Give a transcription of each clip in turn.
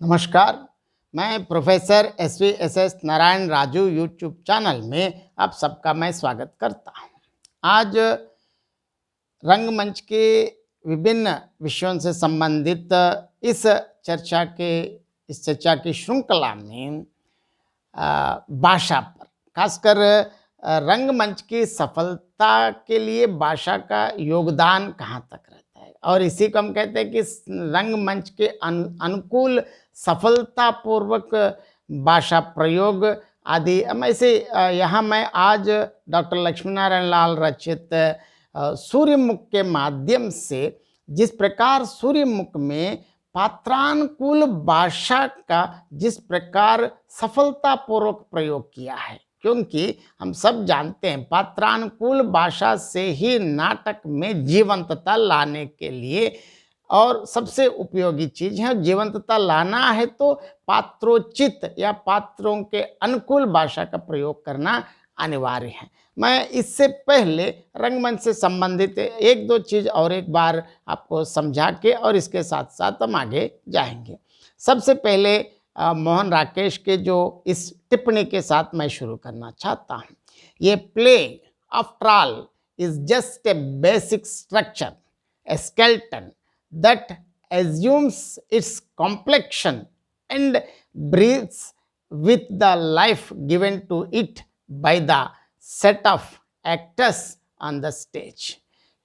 नमस्कार। मैं professor S Narayan Raju YouTube channel में आप सबका मैं स्वागत करता हूँ। आज रंगमंच के विभिन्न विषयों से संबंधित इस चर्चा की श्रृंखला में भाषा पर, खासकर रंगमंच की सफलता के लिए भाषा का योगदान कहाँ तक रहता है, और इसी को हम कहते हैं कि रंगमंच के अनुकूल सफलतापूर्वक भाषा प्रयोग आदि। हम ऐसे यहाँ मैं आज डॉक्टर लक्ष्मीनारायण लाल रचित सूर्यमुख के माध्यम से जिस प्रकार सूर्यमुख में पात्रानुकूल भाषा का जिस प्रकार सफलतापूर्वक प्रयोग किया है, क्योंकि हम सब जानते हैं पात्रानुकूल भाषा से ही नाटक में जीवंतता लाने के लिए और सबसे उपयोगी चीज है। जीवंतता लाना है तो पात्रोचित या पात्रों के अनुकूल भाषा का प्रयोग करना अनिवार्य है। मैं इससे पहले रंगमंच से संबंधित एक दो चीज और एक बार आपको समझा के और इसके साथ साथ हम आगे जाएंगे। सबसे पहले मोहन राकेश के जो इस टिप्पणी के साथ मैं शुरू करना चाहता हूँ। ये play after all is just a basic structure, A skeleton that assumes its complexion and breathes with the life given to it by the set of actors on the stage।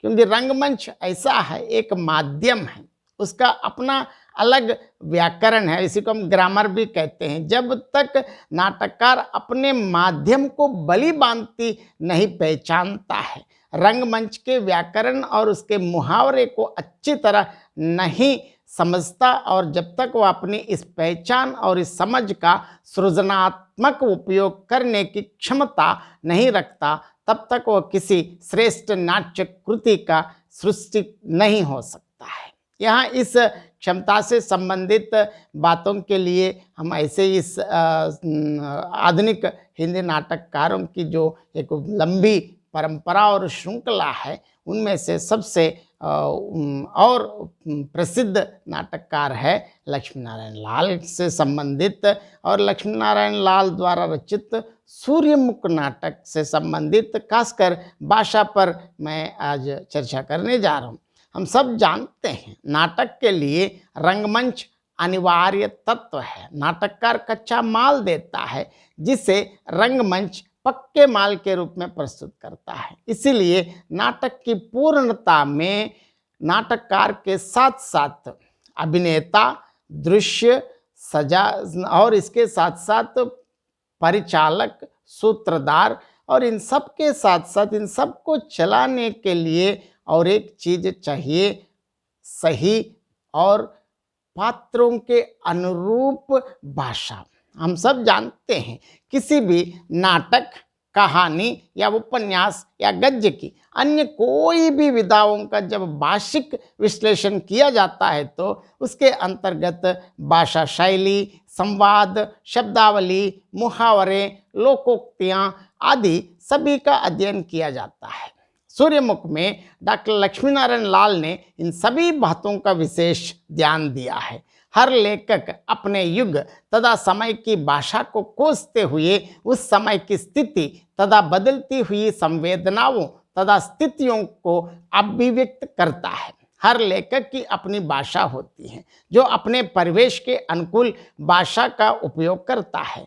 क्योंकि रंगमंच ऐसा है, एक माध्यम है, उसका अपना अलग व्याकरण है, इसी को हम ग्रामर भी कहते हैं। जब तक नाटककार अपने माध्यम को बली बांधती नहीं पहचानता है, रंगमंच के व्याकरण और उसके मुहावरे को अच्छी तरह नहीं समझता, और जब तक वह अपनी इस पहचान और इस समझ का सृजनात्मक उपयोग करने की क्षमता नहीं रखता, तब तक वह किसी श्रेष्ठ नाट्य कृति का सृष्टि नहीं हो सकता है। यहाँ इस क्षमता से संबंधित बातों के लिए हम ऐसे इस आधुनिक हिंदी नाटककारों की जो एक लंबी परंपरा और श्रृंखला है, उनमें से सबसे और प्रसिद्ध नाटककार है लक्ष्मीनारायण लाल से संबंधित, और लक्ष्मीनारायण लाल द्वारा रचित सूर्यमुख नाटक से संबंधित खासकर भाषा पर मैं आज चर्चा करने जा रहा हूँ। हम सब जानते हैं नाटक के लिए रंगमंच अनिवार्य तत्व है। नाटककार कच्चा माल देता है जिसे रंगमंच पक्के माल के रूप में प्रस्तुत करता है। इसीलिए नाटक की पूर्णता में नाटककार के साथ साथ अभिनेता, दृश्य, सजा और इसके साथ साथ परिचालक, सूत्रधार, और इन सब के साथ साथ इन सब को चलाने के लिए और एक चीज चाहिए, सही और पात्रों के अनुरूप भाषा। हम सब जानते हैं किसी भी नाटक, कहानी या उपन्यास या गद्य की अन्य कोई भी विधाओं का जब भाषिक विश्लेषण किया जाता है तो उसके अंतर्गत भाषा शैली, संवाद, शब्दावली, मुहावरे, लोकोक्तियाँ आदि सभी का अध्ययन किया जाता है। सूर्यमुख में डॉक्टर लक्ष्मीनारायण लाल ने इन सभी बातों का विशेष ध्यान दिया है। हर लेखक अपने युग तथा समय की भाषा को कोसते हुए उस समय की स्थिति तथा बदलती हुई संवेदनाओं तथा स्थितियों को अभिव्यक्त करता है। हर लेखक की अपनी भाषा होती है जो अपने परिवेश के अनुकूल भाषा का उपयोग करता है।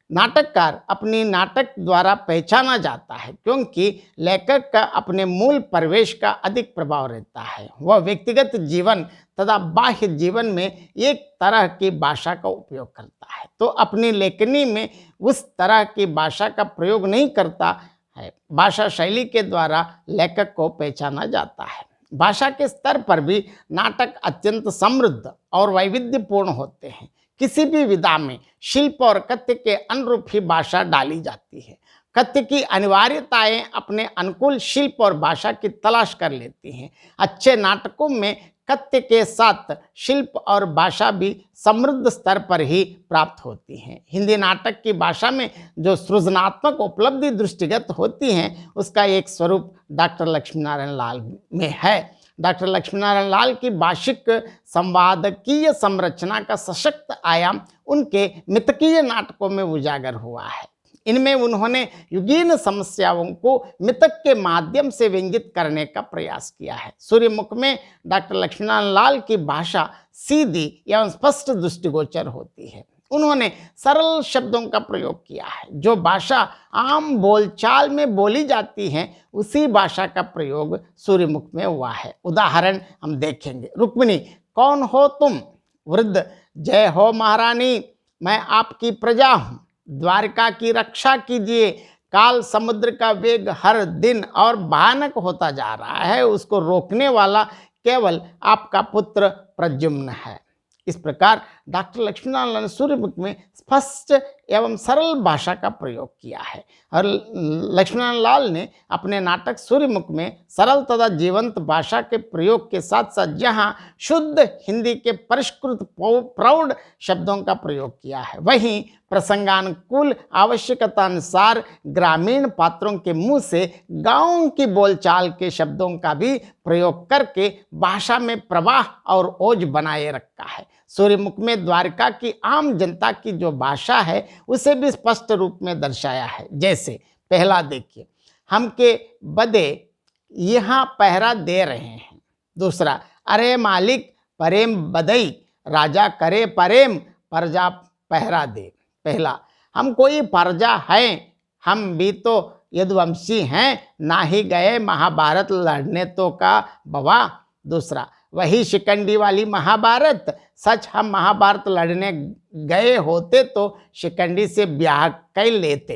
नाटककार अपनी नाटक द्वारा पहचाना जाता है क्योंकि लेखक का अपने मूल परिवेश का अधिक प्रभाव रहता है। वह व्यक्तिगत जीवन तथा बाह्य जीवन में एक तरह की भाषा का उपयोग करता है तो अपनी लेखनी में उस तरह की भाषा का प्रयोग नहीं करता है। भाषा शैली के द्वारा लेखक को पहचाना जाता है। भाषा के स्तर पर भी नाटक अत्यंत समृद्ध और वैविध्यपूर्ण होते हैं। किसी भी विधा में शिल्प और कथ्य के अनुरूप ही भाषा डाली जाती है। कथ्य की अनिवार्यताएं अपने अनुकूल शिल्प और भाषा की तलाश कर लेती हैं। अच्छे नाटकों में कथ्य के साथ शिल्प और भाषा भी समृद्ध स्तर पर ही प्राप्त होती हैं। हिंदी नाटक की भाषा में जो सृजनात्मक उपलब्धि दृष्टिगत होती हैं उसका एक स्वरूप डॉक्टर लक्ष्मीनारायण लाल में है। डॉक्टर लक्ष्मीनारायण लाल की भाषिक संवादकीय संरचना का सशक्त आयाम उनके मितकीय नाटकों में उजागर हुआ है। इनमें उन्होंने युगीन समस्याओं को मितक के माध्यम से व्यंगित करने का प्रयास किया है। सूर्यमुख में डॉक्टर लक्ष्मीनारायण लाल की भाषा सीधी एवं स्पष्ट दृष्टिगोचर होती है। उन्होंने सरल शब्दों का प्रयोग किया है। जो भाषा आम बोलचाल में बोली जाती है उसी भाषा का प्रयोग सूर्यमुख में हुआ है। उदाहरण हम देखेंगे। रुक्मिणी, कौन हो तुम? वृद्ध, जय हो महारानी, मैं आपकी प्रजा हूँ, द्वारका की रक्षा कीजिए। काल समुद्र का वेग हर दिन और भयानक होता जा रहा है, उसको रोकने वाला केवल आपका पुत्र प्रद्युम्न है। इस प्रकार डॉक्टर लक्ष्मीनारायण ने सूर्यमुख में स्पष्ट एवं सरल भाषा का प्रयोग किया है और लक्ष्मीनारायण लाल ने अपने नाटक सूर्यमुख में सरल तथा जीवंत भाषा के प्रयोग के साथ साथ जहाँ शुद्ध हिंदी के परिष्कृत प्रौढ़ शब्दों का प्रयोग किया है, वहीं प्रसंगानुकूल आवश्यकता अनुसार ग्रामीण पात्रों के मुंह से गांव की बोलचाल के शब्दों का भी प्रयोग करके भाषा में प्रवाह और ओज बनाए रखा है। सूर्यमुख में द्वारका की आम जनता की जो भाषा है उसे भी स्पष्ट रूप में दर्शाया है। जैसे पहला देखिए, हम के बदे यहाँ पहरा दे रहे हैं। दूसरा, अरे मालिक परेम बदई, राजा करे परेम, प्रजा पहरा दे। पहला, हम कोई प्रजा हैं, हम भी तो यदुवंशी हैं, ना ही गए महाभारत लड़ने तो का बवा। दूसरा, वही शिकंडी वाली महाभारत, सच हम महाभारत लड़ने गए होते तो शिकंडी से ब्याह कर लेते।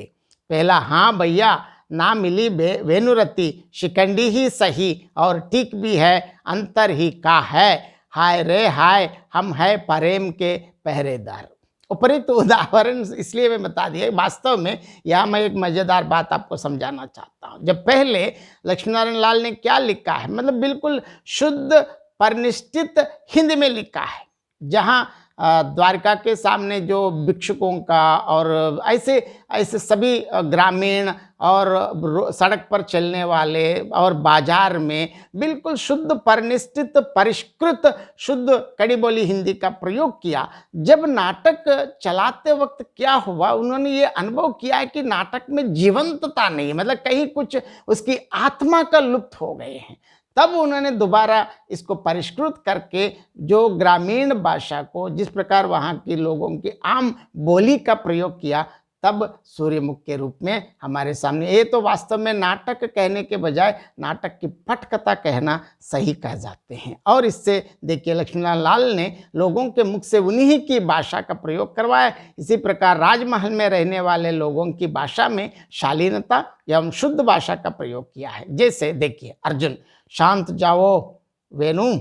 पहला, हाँ भैया, ना मिली वेनुरती, शिकंडी ही सही और ठीक भी है, अंतर ही का है। हाय रे हाय, हम है प्रेम के पहरेदार। उपयुक्त उदाहरण इसलिए मैं बता दिया, वास्तव में यहाँ मैं एक मज़ेदार बात आपको समझाना चाहता हूँ। जब पहले लक्ष्मीनारायण लाल ने क्या लिखा है, मतलब बिल्कुल शुद्ध परिनिष्ठित हिंदी में लिखा है, जहाँ द्वारका के सामने जो भिक्षुकों का और ऐसे ऐसे सभी ग्रामीण और सड़क पर चलने वाले और बाजार में बिल्कुल शुद्ध परिनिष्ठित परिष्कृत शुद्ध कड़ी बोली हिंदी का प्रयोग किया। जब नाटक चलाते वक्त क्या हुआ, उन्होंने ये अनुभव किया है कि नाटक में जीवंतता नहीं है, मतलब कहीं कुछ उसकी आत्मा का लुप्त हो गए हैं। तब उन्होंने दोबारा इसको परिष्कृत करके जो ग्रामीण भाषा को जिस प्रकार वहाँ के लोगों की आम बोली का प्रयोग किया, तब सूर्यमुख के रूप में हमारे सामने। ये तो वास्तव में नाटक कहने के बजाय नाटक की पटकथा कहना सही कह जाते हैं। और इससे देखिए लक्ष्मीनारायण लाल ने लोगों के मुख से उन्हीं की भाषा का प्रयोग करवाया। इसी प्रकार राजमहल में रहने वाले लोगों की भाषा में शालीनता एवं शुद्ध भाषा का प्रयोग किया है। जैसे देखिए, अर्जुन, शांत जाओ वेणु,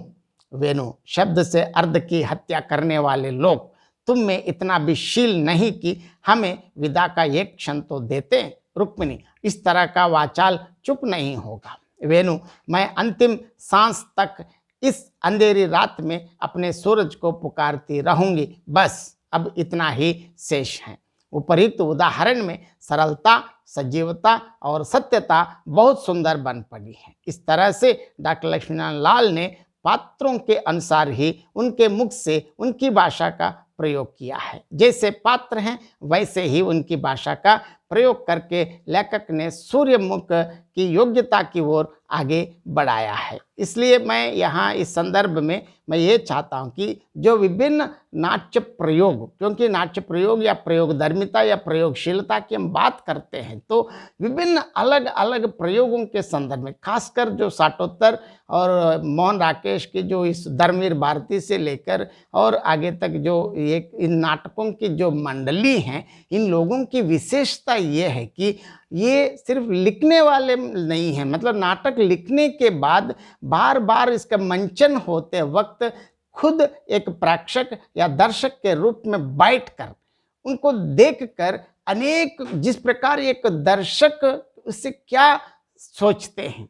वेणु शब्द से अर्ध की हत्या करने वाले लोग, तुम में इतना भी शील नहीं कि हमें विदा का एक क्षण तो देते। रुक्मिणी, इस तरह का वाचाल चुप नहीं होगा। वेणु, मैं अंतिम सांस तक इस अंधेरी रात में अपने सूरज को पुकारती रहूंगी, बस अब इतना ही शेष है। उपयुक्त उदाहरण में सरलता, सजीवता और सत्यता बहुत सुंदर बन पड़ी है। इस तरह से डॉक्टर लक्ष्मीनारायण लाल ने पात्रों के अनुसार ही उनके मुख से उनकी भाषा का प्रयोग किया है। जैसे पात्र हैं वैसे ही उनकी भाषा का प्रयोग करके लेखक ने सूर्यमुख की योग्यता की ओर आगे बढ़ाया है। इसलिए मैं यहाँ इस संदर्भ में मैं ये चाहता हूँ कि जो विभिन्न नाट्य प्रयोग, क्योंकि नाट्य प्रयोग या प्रयोगधर्मिता या प्रयोगशीलता की हम बात करते हैं, तो विभिन्न अलग अलग प्रयोगों के संदर्भ में खासकर जो साटोत्तर और मोहन राकेश के जो इस धर्मवीर भारती से लेकर और आगे तक जो एक इन नाटकों की जो मंडली हैं, इन लोगों की विशेषता ये है कि ये सिर्फ लिखने वाले नहीं हैं, मतलब नाटक लिखने के बाद बार बार इसका मंचन होते वक्त खुद एक प्रेक्षक या दर्शक के रूप में बैठकर उनको देखकर अनेक जिस प्रकार एक दर्शक उससे क्या सोचते हैं,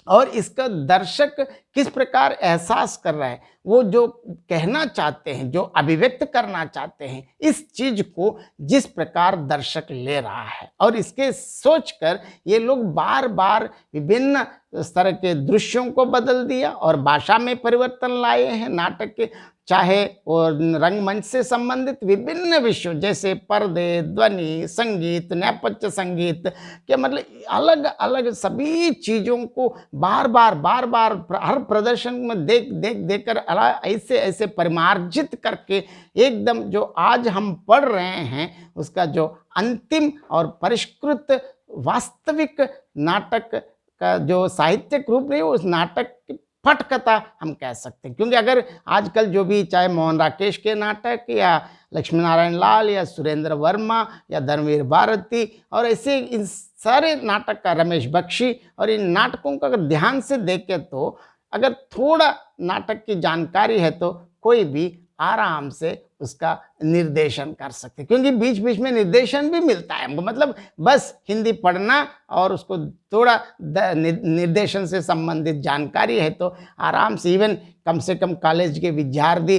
और इसका दर्शक किस प्रकार एहसास कर रहा है, वो जो कहना चाहते हैं, जो अभिव्यक्त करना चाहते हैं, इस चीज को जिस प्रकार दर्शक ले रहा है, और इसके सोचकर ये लोग बार बार विभिन्न इस तरह के दृश्यों को बदल दिया और भाषा में परिवर्तन लाए हैं नाटक के, चाहे वो रंगमंच से संबंधित विभिन्न विषयों जैसे पर्दे, ध्वनि, संगीत, नेपथ्य संगीत के, मतलब अलग अलग सभी चीज़ों को बार बार हर प्रदर्शन में देख कर ऐसे ऐसे परिमार्जित करके एकदम जो आज हम पढ़ रहे हैं उसका जो अंतिम और परिष्कृत वास्तविक नाटक का जो साहित्यिक रूप रही, उस नाटक की पटकथा हम कह सकते हैं। क्योंकि अगर आजकल जो भी चाहे मोहन राकेश के नाटक या लक्ष्मी नारायण लाल या सुरेंद्र वर्मा या धर्मवीर भारती और ऐसे इन सारे नाटक का, रमेश बख्शी, और इन नाटकों का अगर ध्यान से देखें तो अगर थोड़ा नाटक की जानकारी है तो कोई भी आराम से उसका निर्देशन कर सकते हैं, क्योंकि बीच बीच में निर्देशन भी मिलता है हमको। मतलब बस हिंदी पढ़ना और उसको थोड़ा निर्देशन से संबंधित जानकारी है तो आराम से, इवन कम से कम कॉलेज के विद्यार्थी,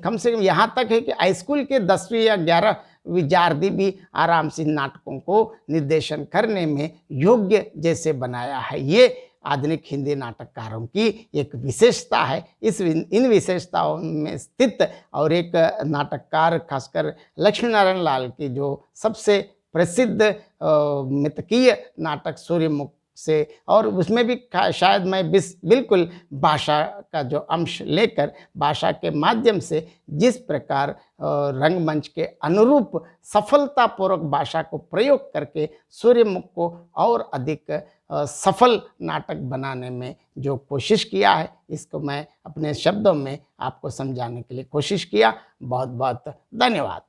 कम से कम यहाँ तक है कि हाई स्कूल के 10वीं या 11 विद्यार्थी भी आराम से नाटकों को निर्देशन करने में योग्य जैसे बनाया है। ये आधुनिक हिंदी नाटककारों की एक विशेषता है। इन विशेषताओं में स्थित और एक नाटककार, खासकर लक्ष्मी नारायण लाल की जो सबसे प्रसिद्ध मितकीय नाटक सूर्यमुख से, और उसमें भी शायद मैं बिल्कुल भाषा का जो अंश लेकर भाषा के माध्यम से जिस प्रकार रंगमंच के अनुरूप सफलतापूर्वक भाषा को प्रयोग करके सूर्यमुख को और अधिक सफल नाटक बनाने में जो कोशिश किया है, इसको मैं अपने शब्दों में आपको समझाने के लिए कोशिश किया। बहुत बहुत धन्यवाद।